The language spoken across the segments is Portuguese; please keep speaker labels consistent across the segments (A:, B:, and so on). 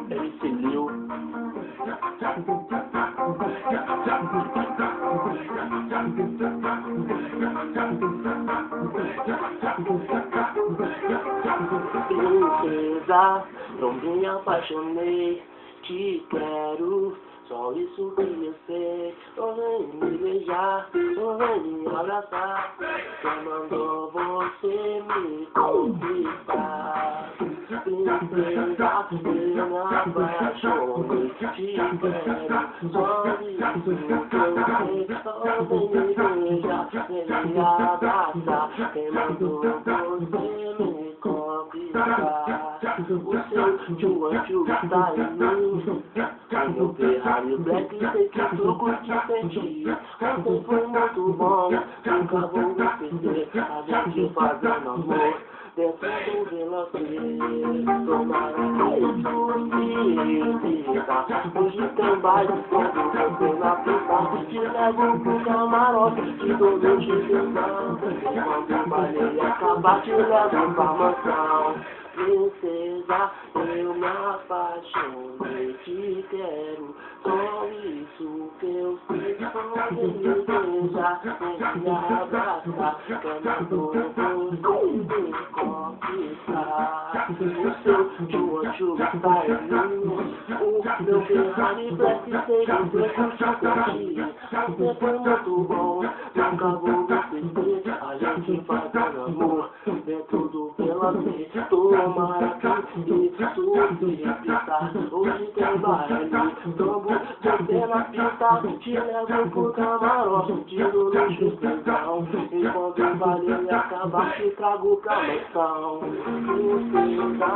A: MC Lil. Princesa, não me apaixonei, te quero, só isso que eu sei. Não vem me beijar, não vem me abraçar, quem mandou você me conquistar? Princesa, eu me apaixonei, te quero, só isso que eu sei. Não vem me beijar, vem me abraçar, quem mandou você me conquistar? O seu tchu tá em mim, meu Ferrari Black, sei que tu curte sentir. Ontem foi muito bom, nunca vou esquecer a gente fazendo amor dentro do Velocity. Tomara que tu sinta, hoje tem baile quando você na pista. Te levo pro camarote, te dou meu chiquezão. Quando o baile acabar, te levo pra mansão. Princesa, eu me apaixonei, te quero, só isso que eu sei. Vem me beijar, vem me abraçar, quando você me conquistar. O seu tchu tá em mim, o meu Ferrari Black, sei que você curte sentir. Você foi muito bom, nunca vou esquecer a gente fazendo amor dentro do Velocity. Tomara que tu se repita, hoje tem baile, tombo você na pista, te levo pro camarote, tiro no chupezão, enquanto o baile acabar, te trago pra mansão. Princesa,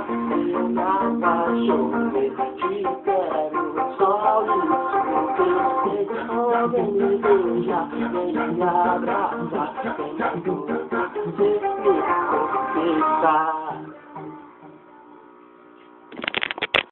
A: eu me apaixonei, te quero, só isso que eu sei. Oh, vem me beijar, vem me abraçar, vem me você me conquistar.